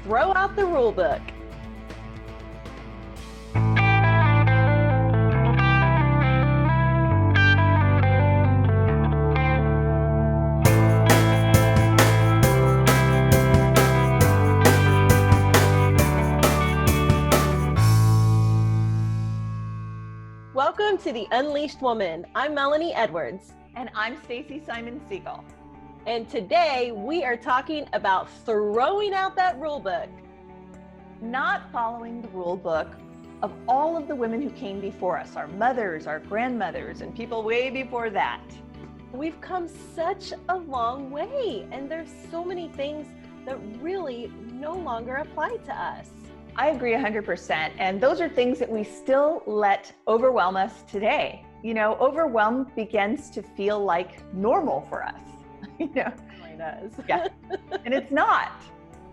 throw out the rule book. Welcome to The Unleashed Woman. I'm Melanie Edwards. And I'm Stacy Simon Siegel. And today we are talking about throwing out that rule book. Not following the rule book of all of the women who came before us, our mothers, our grandmothers, and people way before that. We've come such a long way, and there's so many things that really no longer apply to us. I agree 100%. And those are things that we still let overwhelm us today. You know, overwhelm begins to feel like normal for us. You know, It really does. Yeah. And it's not.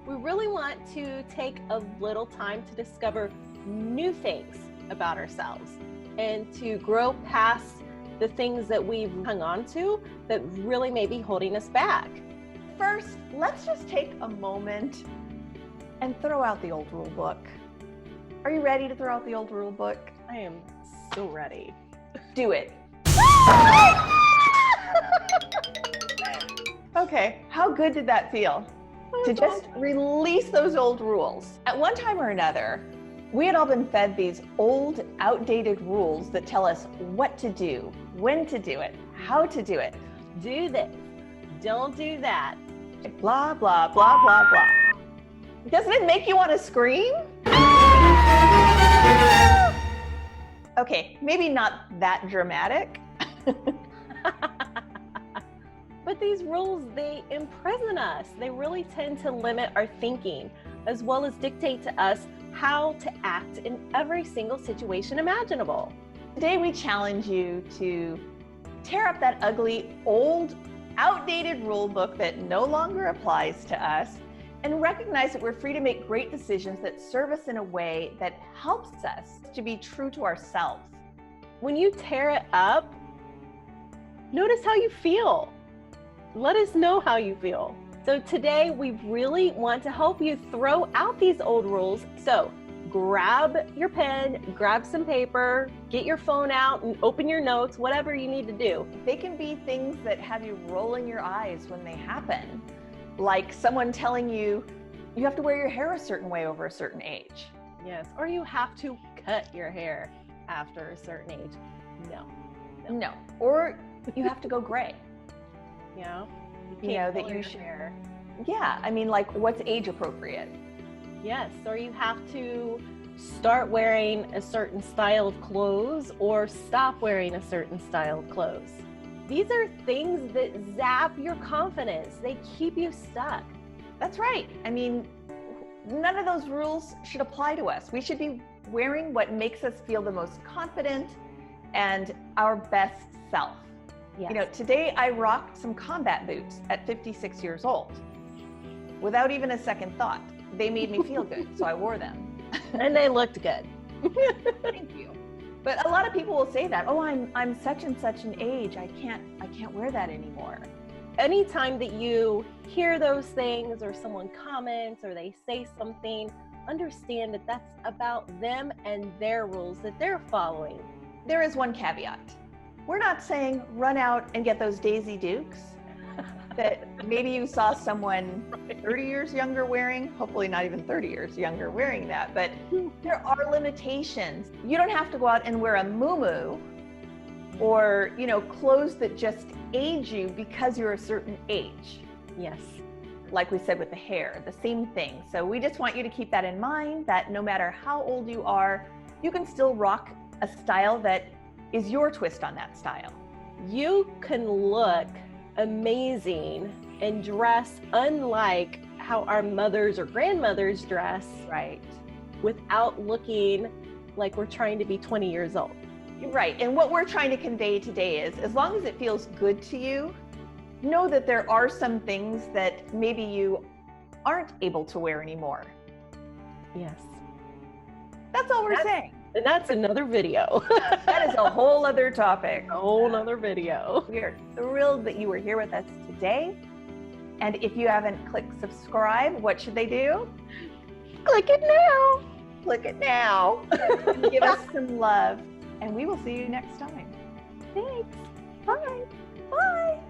We really want to take a little time to discover new things about ourselves and to grow past the things that we've hung on to that really may be holding us back. First, let's just take a moment and throw out the old rule book. Are you ready to throw out the old rule book? I am so ready. Do it. Okay, how good did that feel? To just release those old rules. At one time or another, we had all been fed these old, outdated rules that tell us what to do, when to do it, how to do it. Do this, don't do that. Blah, blah, blah, blah, blah. Doesn't it make you want to scream? Okay, maybe not that dramatic. But these rules, they imprison us. They really tend to limit our thinking, as well as dictate to us how to act in every single situation imaginable. Today we challenge you to tear up that ugly, old, outdated rule book that no longer applies to us and recognize that we're free to make great decisions that serve us in a way that helps us to be true to ourselves. When you tear it up, notice how you feel. Let us know how you feel. So today we really want to help you throw out these old rules. So grab your pen, grab some paper, get your phone out and open your notes, whatever you need to do. They can be things that have you rolling your eyes when they happen. Like someone telling you, you have to wear your hair a certain way over a certain age. Yes, or you have to cut your hair after a certain age. No. Or you have to go gray. You know, That color you your should. hair. Yeah, I mean, like, what's age appropriate? Yes, or you have to start wearing a certain style of clothes or stop wearing a certain style of clothes. These are things that zap your confidence. They keep you stuck. That's right. I mean, none of those rules should apply to us. We should be wearing what makes us feel the most confident and our best self. Yes. You know, today I rocked some combat boots at 56 years old without even a second thought. They made me feel good, so I wore them. And they looked good. Thank you. But a lot of people will say that, oh, I'm such and such an age, I can't wear that anymore. Anytime that you hear those things or someone comments or they say something, understand that that's about them and their rules that they're following. There is one caveat. We're not saying run out and get those Daisy Dukes that maybe you saw someone 30 years younger wearing, hopefully not even 30 years younger wearing that, but there are limitations. You don't have to go out and wear a muumuu or, clothes that just age you because you're a certain age. Yes. Like we said with the hair, the same thing. So we just want you to keep that in mind, that no matter how old you are, you can still rock a style that is your twist on that style. You can look amazing and dress unlike how our mothers or grandmothers dress, Right. without looking like we're trying to be 20 years old. Right. And what we're trying to convey today is, as long as it feels good to you, know that there are some things that maybe you aren't able to wear anymore. Yes. That's all we're saying. And that's another video. That is a whole other topic. A whole nother video. We are thrilled that you were here with us today. And if you haven't clicked subscribe, what should they do? Click it now. Click it now. And give us some love. And we will see you next time. Thanks. Bye. Bye.